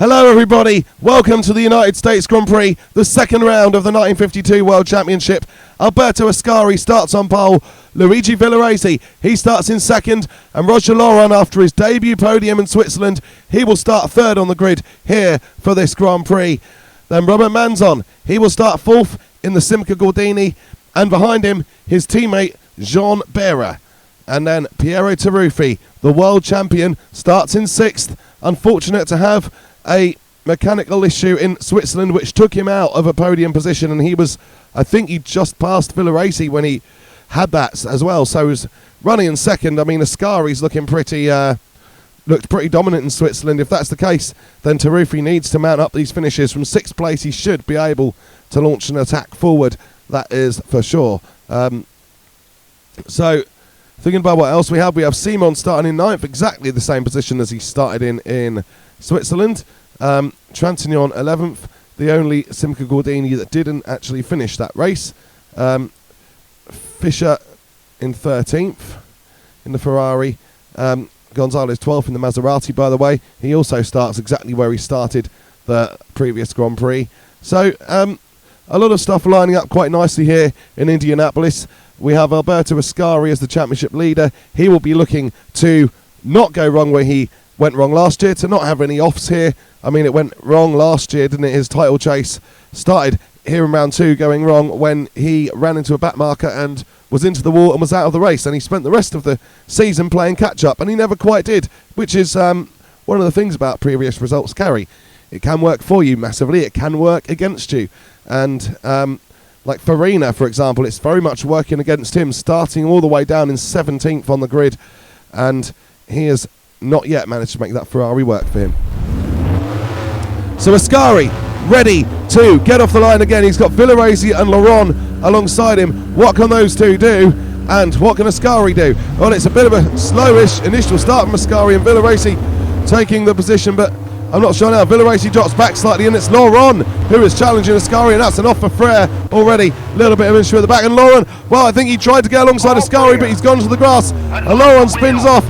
Hello everybody, welcome to the United States Grand Prix, the second round of the 1952 World Championship. Alberto Ascari starts on pole, luigivilloresi, he starts in second, and rogerlaurent, after his debut podium in Switzerland, he will start third on the grid here for this Grand Prix. Then Robert Manzon, he will start fourth in the simcagordini, and behind him, his teammate jeanbehra. And then Piero Taruffi, the world champion, starts in sixth. Unfortunate to have a mechanical issue in Switzerland which took him out of a podium position, and I think he just passed Villoresi when he had that as well, so he was running in second. I mean, Ascari's looked pretty dominant in Switzerland. If that's the case, then Taruffi needs to mount up these finishes. From sixth place he should be able to launch an attack forward, that is for sure. So thinking about what else we have Simon starting in ninth, exactly the same position as he started in Switzerland. Trintignant 11th, the only simcagordini that didn't actually finish that race. Fischer in 13th in the Ferrari. Gonzalez 12th in the Maserati, by the way. He also starts exactly where he started the previous Grand Prix. So a lot of stuff lining up quite nicely here in Indianapolis. We have Alberto Ascari as the championship leader. He will be looking to not go wrong where he went wrong last year, to not have any offs here. I mean, it went wrong last year, didn't it? His title chase started here in round two going wrong when he ran into a back marker and was into the wall and was out of the race, and he spent the rest of the season playing catch-up, and he never quite did, which is one of the things about previous results carry. It can work for you massively, it can work against you, and like Farina, for example, it's very much working against him, starting all the way down in 17th on the grid, and he has not yet managed to make that Ferrari work for him. So Ascari ready to get off the line again. He's got Villoresi and Laurent alongside him. What can those two do? And what can Ascari do? Well, it's a bit of a slowish initial start from Ascari, and Villoresi taking the position, but I'm not sure now. Villoresi drops back slightly, and it's Laurent who is challenging Ascari, and that's an off for Frere already. A little bit of issue at the back, and Laurent, well, I think he tried to get alongside Ascari, but he's gone to the grass, and Laurent spins off.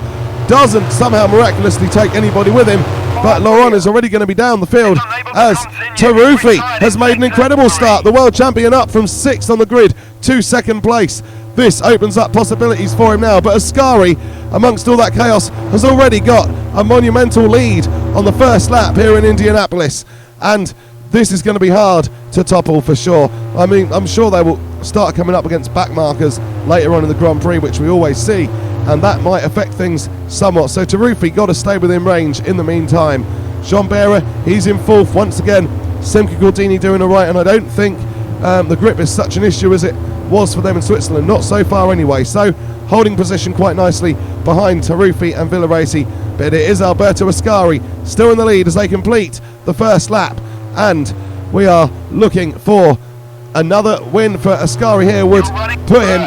Doesn't somehow miraculously take anybody with him, but Laurent is already going to be down the field as Taruffi has made an incredible start. The world champion up from sixth on the grid to second place. This opens up possibilities for him now, but Ascari, amongst all that chaos, has already got a monumental lead on the first lap here in Indianapolis, and this is going to be hard to topple for sure. I mean, I'm sure they will start coming up against back markers later on in the Grand Prix, which we always see, and that might affect things somewhat. So Taruffi got to stay within range in the meantime. Jeanbehra, he's in fourth once again. simcagordini doing all right, and I don't think the grip is such an issue as it was for them in Switzerland, not so far anyway. So holding position quite nicely behind Taruffi and Villoresi, but it is Alberto Ascari still in the lead as they complete the first lap, and we are looking for another win for Ascari here. Would put him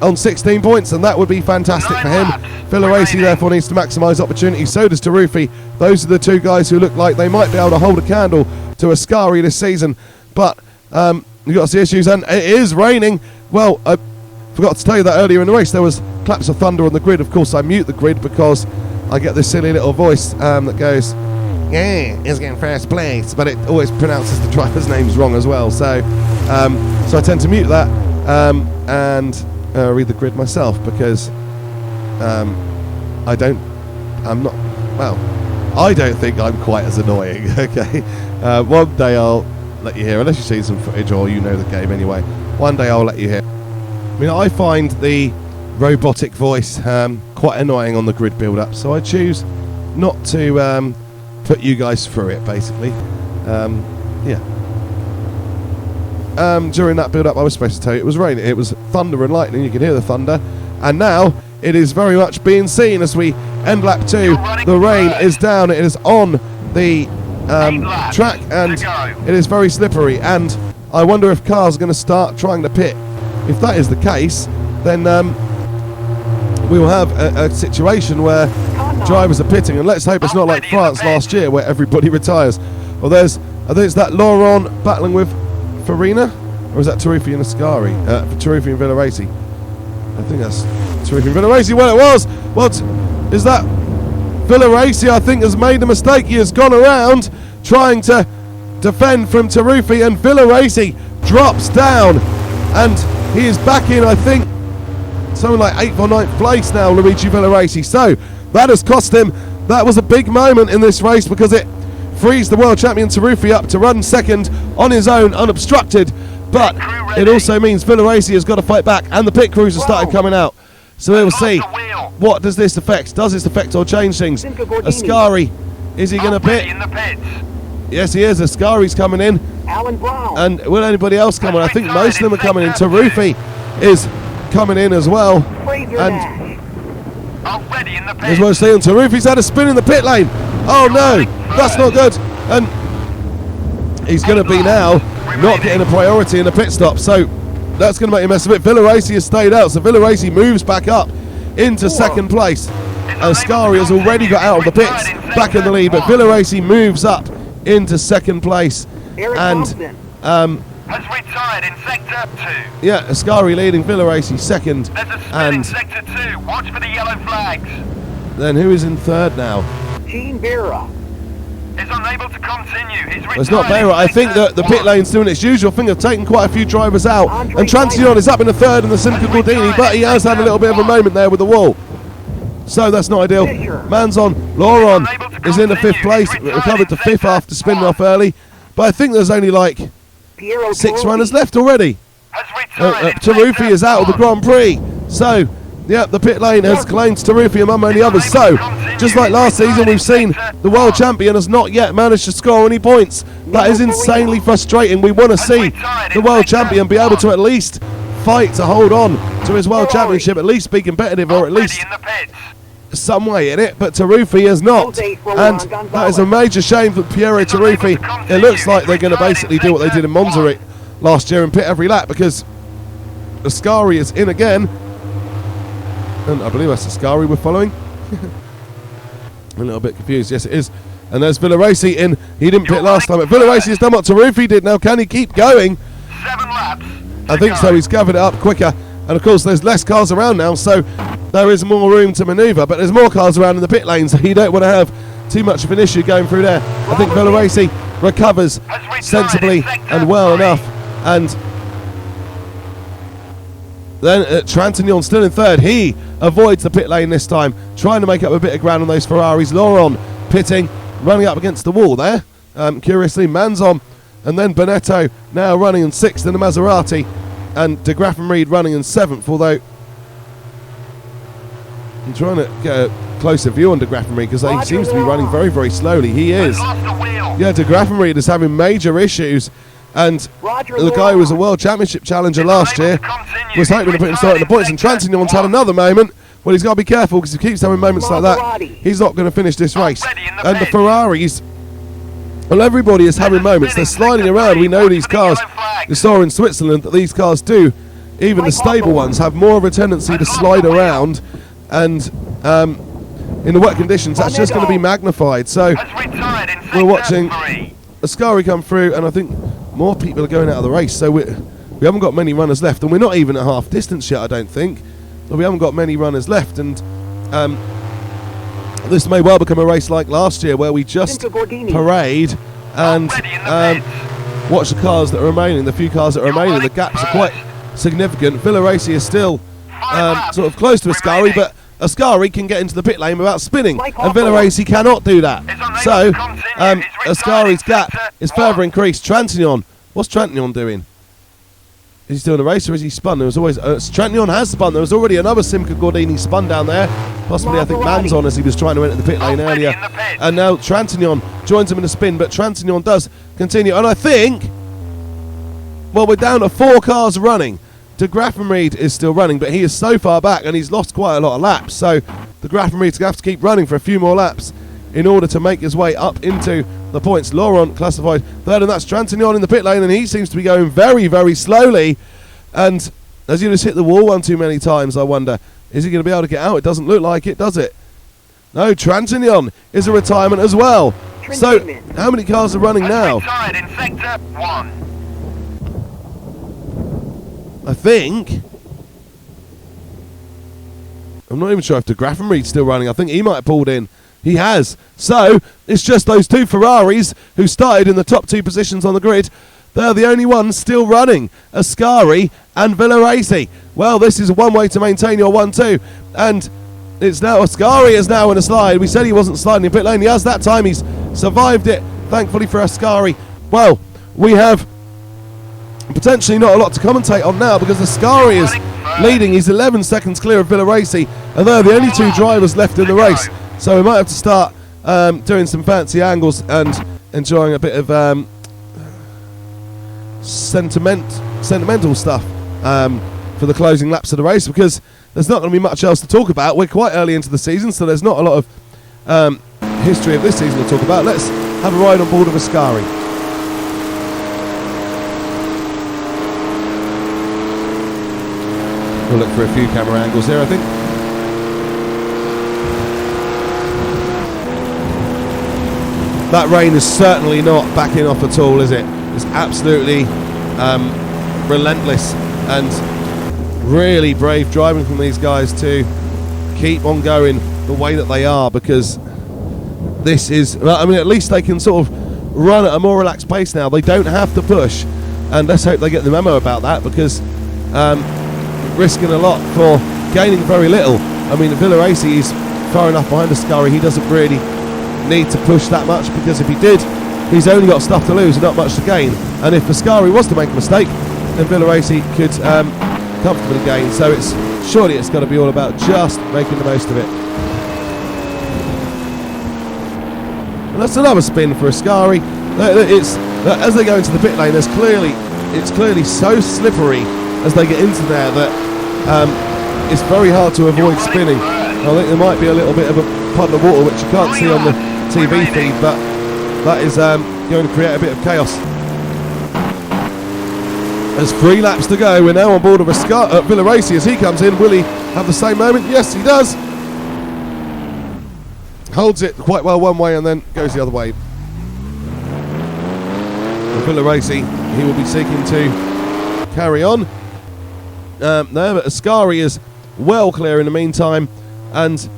on 16 points, and that would be fantastic for him. Villoresi therefore needs to maximise opportunities, so does Taruffi. Those are the two guys who look like they might be able to hold a candle to Ascari this season, but you've got to see issues, and it is raining. Well, I forgot to tell you that earlier in the race there was claps of thunder on the grid. Of course I mute the grid because I get this silly little voice that goes, yeah, he's getting first place, but it always pronounces the driver's names wrong as well, so I tend to mute that and read the grid myself, because I don't think I'm quite as annoying. Okay, one day I'll let you hear, unless you see some footage or you know the game anyway, one day I'll let you hear. I mean, I find the robotic voice quite annoying on the grid build-up, so I choose not to put you guys through it, basically. During that build-up I was supposed to tell you it was raining. It was thunder and lightning, you can hear the thunder, and now it is very much being seen as we end lap 2. The rain is down, it is on the track, and it is very slippery, and I wonder if cars are going to start trying to pit. If that is the case, then we will have a situation where drivers are pitting, and let's hope it's not like France last year where everybody retires. Well, I think it's that Laurent battling with Farina, or is that Taruffi and Ascari? Taruffi and Villoresi. I think that's Taruffi and Villoresi. Well, it was. What is that? Villaresi, I think, has made a mistake. He has gone around trying to defend from Taruffi, and Villaresi drops down, and he is back in, I think, something like 8th or 9th place now, Luigi Villaresi. So that has cost him. That was a big moment in this race because it frees the world champion Taruffi up to run second on his own, unobstructed. But it also means Villaresi has got to fight back, and the pit crews have started coming out. So we will see, what does this affect? Does this affect or change things? Ascari, is he going to pit? Yes, he is. Ascari's coming in. And will anybody else come in? I think most of them are coming in. Taruffi is coming in as well. And as well as saying, Taruffi's had a spin in the pit lane. Oh no, that's not good. And he's going to be now not getting a priority in the pit stop. So that's going to make a mess of it. Villaresi has stayed out, so Villaresi moves back up into second place. Ascari has already got out of the pits, back in the lead, but Villaresi moves up into second place. And has retired in sector 2. Yeah, Ascari leading, Villaresi second. There's a spin and in sector 2. Watch for the yellow flags. Then who is in third now? Jeanbehra is unable to continue. Well, it's not Behra. I think that the pit lane's doing its usual thing of taking quite a few drivers out. And Transignon is up in the third in the simcagordini, but he has had a little bit of a moment there with the wall. So that's not ideal. Laurent is in the 5th place, recovered to 5th after spinning off early. But I think there's only like 6 runners left already. Taruffi is out of the Grand Prix. So, yeah, the pit lane has claimed Taruffi among many others. So, just like last season, we've seen the world champion has not yet managed to score any points. That is insanely frustrating. We want to see the world champion be able to at least fight to hold on to his world championship, at least be competitive, or at least some way in it, but Taruffi is not, and that is a major shame for Piero Taruffi. It looks like they're going to basically do what they did in Monza last year and pit every lap, because Ascari is in again, and I believe that's Ascari we're following. A little bit confused. Yes, it is. And there's Villaresi in. He didn't pit last time, but Villaresi has done what Taruffi did. Now, can he keep going? 7 laps. I think so. He's covered it up quicker. And of course, there's less cars around now, so there is more room to manoeuvre. But there's more cars around in the pit lane, so you don't want to have too much of an issue going through there. I think Villaresi recovers sensibly and well enough. And then Transignon still in third. He avoids the pit lane this time, trying to make up a bit of ground on those Ferraris. Laurent pitting, running up against the wall there. Curiously, Manzon and then Bonetto now running in 6th in the Maserati. And De Graffenried running in 7th, although I'm trying to get a closer view on De Graffenried because he seems to be running very, very slowly. He is. Yeah, De Graffenried is having major issues. And the guy who was a World Championship challenger last year was hoping to put himself in the points. And Transignon's had another moment. Well, he's got to be careful because if he keeps having moments like that, he's not going to finish this race. And the Ferraris, well, everybody is having moments. They're sliding around. We know these cars. We saw in Switzerland that these cars do, even the stable ones, have more of a tendency to slide around. And in the wet conditions, that's just going to be magnified. So we're watching Ascari come through, and I think more people are going out of the race. So we haven't got many runners left, and we're not even at half distance yet, I don't think. But we haven't got many runners left, and this may well become a race like last year, where we just parade and watch the cars that are remaining, the few cars that are remaining. The gaps are quite significant. Villaresi is still sort of close to Ascari, but Ascari can get into the pit lane without spinning, and Villaresi cannot do that. So Ascari's gap is further increased. Transignon, what's Transignon doing? Is he still in the race, or is he spun? There was always Transignon has spun. There was already another simcagordini spun down there. Possibly, I think, Manzon, as he was trying to enter the pit lane earlier. And now Transignon joins him in a spin, but Transignon does continue. And I think, well, we're down to 4 cars running. De Graffenried is still running, but he is so far back, and he's lost quite a lot of laps. So De Graffenried's going to have to keep running for a few more laps in order to make his way up into the points. Laurent classified third, and that's Transignon in the pit lane, and he seems to be going very, very slowly. And has he just hit the wall one too many times, I wonder? Is he going to be able to get out? It doesn't look like it, does it? No, Transignon is a retirement as well. So, how many cars are running now? Retired in sector 1. I think. I'm not even sure if De Graffenried's still running. I think he might have pulled in. He has. So it's just those two Ferraris who started in the top two positions on the grid. They're the only ones still running, Ascari and Villoresi. Well, this is one way to maintain your 1-2, and it's now Ascari is now in a slide. We said he wasn't sliding in pit lane. He has that time. He's survived it, thankfully for Ascari. Well, we have potentially not a lot to commentate on now because Ascari is leading. He's 11 seconds clear of Villoresi, and they're the only two drivers left in the race. So we might have to start doing some fancy angles and enjoying a bit of sentimental stuff for the closing laps of the race, because there's not going to be much else to talk about. We're quite early into the season, so there's not a lot of history of this season to talk about. Let's have a ride on board of Ascari. We'll look for a few camera angles here, I think. That rain is certainly not backing off at all, is it? It's absolutely relentless, and really brave driving from these guys to keep on going the way that they are, because this is, well, I mean, at least they can sort of run at a more relaxed pace now. They don't have to push, and let's hope they get the memo about that, because risking a lot for gaining very little. I mean, Villoresi is far enough behind Ascari. He doesn't really need to push that much, because if he did, he's only got stuff to lose and not much to gain. And if Ascari was to make a mistake, then Villoresi could comfortably gain. So surely it's got to be all about just making the most of it. And that's another spin for Ascari. As they go into the pit lane, it's clearly so slippery as they get into there that it's very hard to avoid spinning. I think there might be a little bit of a puddle of water which you can't see on the TV feed, but that is going to create a bit of chaos. There's 3 laps to go. We're now on board of Villoresi as he comes in. Will he have the same moment? Yes, he does. Holds it quite well one way and then goes the other way. Villoresi, he will be seeking to carry on. But Ascari is well clear in the meantime, and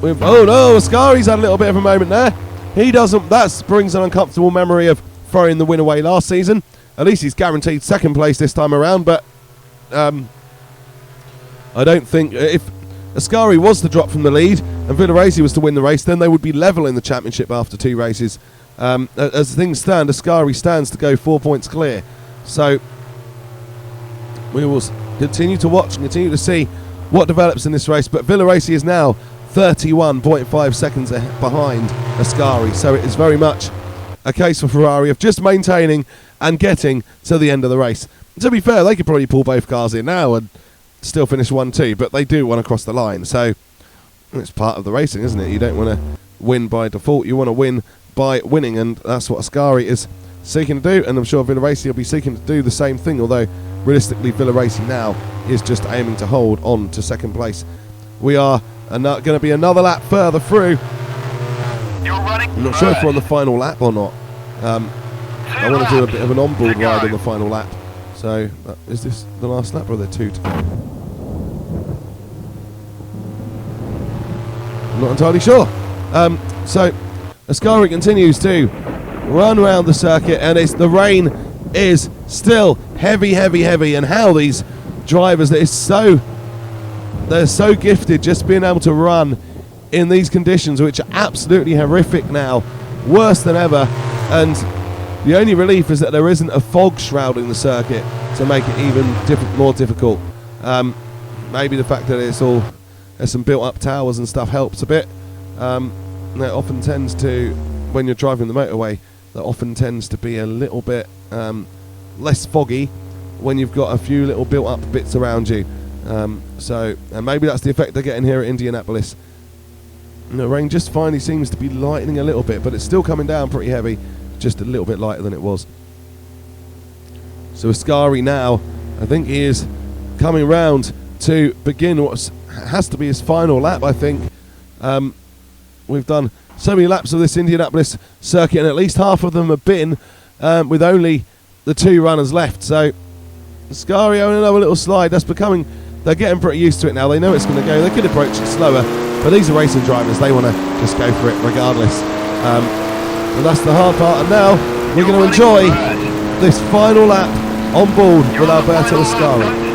oh no, Ascari's had a little bit of a moment there. He doesn't. That brings an uncomfortable memory of throwing the win away last season. At least he's guaranteed second place this time around, but I don't think if Ascari was to drop from the lead and Villoresi was to win the race, then they would be level in the championship after 2 races. As things stand, Ascari stands to go 4 points clear. So we will continue to watch and continue to see what develops in this race. But Villoresi is now 31.5 seconds behind Ascari. So it is very much a case for Ferrari of just maintaining and getting to the end of the race. To be fair, they could probably pull both cars in now and still finish 1-2, but they do want to cross the line. So it's part of the racing, isn't it? You don't want to win by default. You want to win by winning, and that's what Ascari is seeking to do, and I'm sure Villoresi will be seeking to do the same thing, although realistically Villoresi now is just aiming to hold on to second place. We are going to be another lap further through. I'm not sure if we're on the final lap or not. I want to do a bit of an on-board ride on the final lap. So is this the last lap, or are there 2 to go? I'm not entirely sure. So Ascari continues to run around the circuit, and the rain is still heavy, and how these drivers, they're so gifted just being able to run in these conditions, which are absolutely horrific now, worse than ever. And the only relief is that there isn't a fog shrouding the circuit to make it even more difficult. Maybe the fact that there's some built up towers and stuff helps a bit. That often tends to, when you're driving the motorway, that often tends to be a little bit less foggy when you've got a few little built up bits around you. So maybe that's the effect they're getting here at Indianapolis. The rain just finally seems to be lightening a little bit, but it's still coming down pretty heavy, just a little bit lighter than it was. So Ascari now, I think he is coming round to begin what has to be his final lap, I think. We've done so many laps of this Indianapolis circuit, and at least half of them have been with only the 2 runners left. So Ascari on another little slide. That's becoming they're getting pretty used to it now. They know it's going to go. They could approach it slower, but these are racing drivers. They want to just go for it regardless. And that's the hard part. And now we're going to enjoy this final lap on board with Alberto Ascari.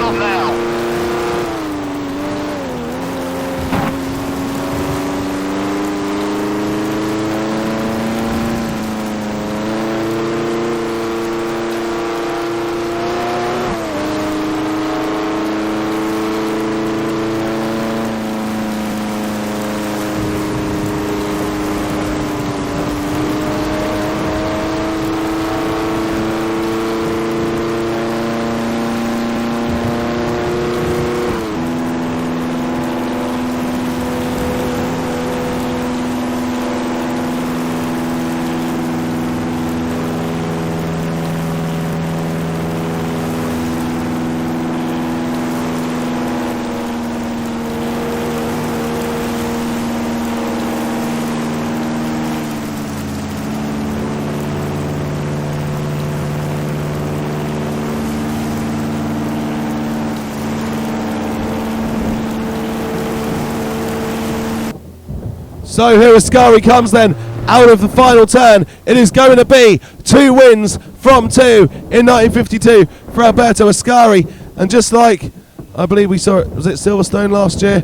So here Ascari comes then out of the final turn. It is going to be 2 wins from 2 in 1952 for Alberto Ascari. And just like I believe we saw it, was it Silverstone last year?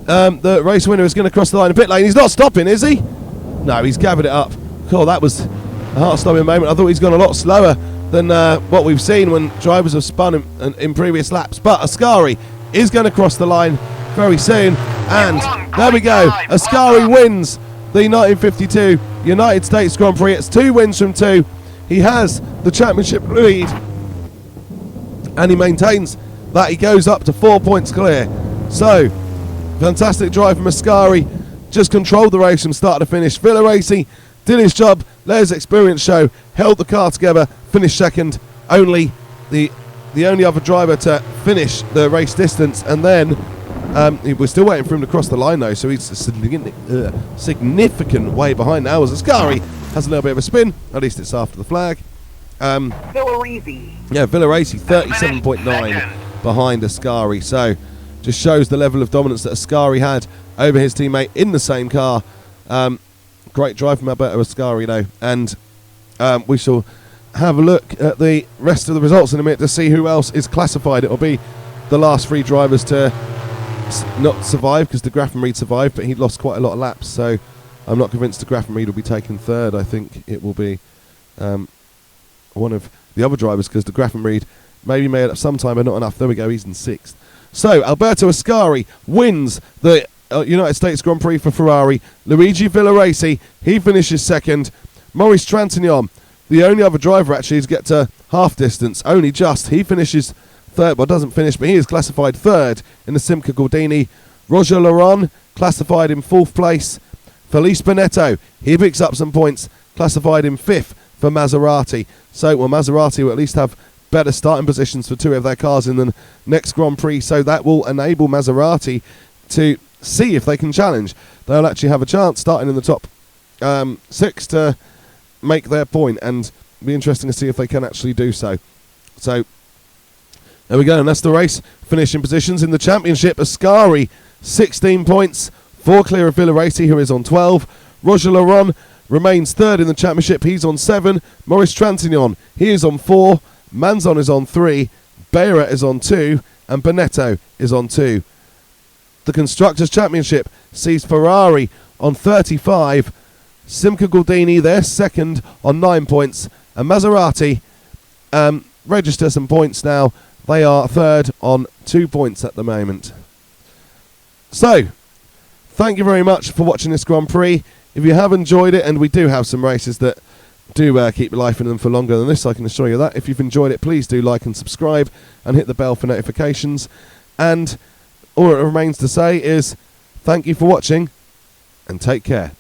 The race winner is going to cross the line in pit lane. He's not stopping, is he? No, he's gathered it up. Cool, that was a heart-stopping moment. I thought he's gone a lot slower than what we've seen when drivers have spun in previous laps. But Ascari is going to cross the line very soon. And there we go. Ascari wins the 1952 United States Grand Prix. It's 2 wins from 2. He has the championship lead, and he maintains that. He goes up to 4 points clear. So, fantastic drive from Ascari. Just controlled the race from start to finish. Villoresi did his job. Let his experience show. Held the car together. Finished second. Only the only other driver to finish the race distance, and then we're still waiting for him to cross the line though, so he's a significant way behind now as Ascari has a little bit of a spin. At least it's after the flag. Villoresi. Yeah, Villoresi 37.9 behind Ascari, so just shows the level of dominance that Ascari had over his teammate in the same car. Great drive from Alberto Ascari though, and we shall have a look at the rest of the results in a minute to see who else is classified. It'll be the last 3 drivers to not survive, because the Grafenried survived, but he lost quite a lot of laps, so I'm not convinced the Grafenried will be taken 3rd. I think it will be one of the other drivers, because the Grafenried maybe made up some time but not enough. There we go, he's in 6th. So Alberto Ascari wins the United States Grand Prix for Ferrari. Luigi Villoresi, he finishes 2nd. Mauricetrintignant, the only other driver actually to get to half distance, only just, he finishes 3rd, well doesn't finish, but he is classified 3rd in the simcagordini. Rogerlaurent classified in 4th place. Felicebonetto, he picks up some points, classified in 5th for Maserati. So, well, Maserati will at least have better starting positions for 2 of their cars in the next Grand Prix, so that will enable Maserati to see if they can challenge. They'll actually have a chance starting in the top 6 to make their point, and it'll be interesting to see if they can actually do so. So there we go, and that's the race. Finishing positions in the championship. Ascari 16 points, 4 clear of Villoresi, who is on 12. Rogerlaurent remains 3rd in the championship, he's on 7. Mauricetrintignant, he is on 4. Manzon is on 3. Behra is on 2, and Bonetto is on 2. The Constructors' Championship sees Ferrari on 35. simcagordini, they're 2nd on 9 points. And Maserati register some points now. They are 3rd on 2 points at the moment. So, thank you very much for watching this Grand Prix. If you have enjoyed it, and we do have some races that do keep life in them for longer than this, I can assure you that. If you've enjoyed it, please do like and subscribe and hit the bell for notifications. And all it remains to say is thank you for watching, and take care.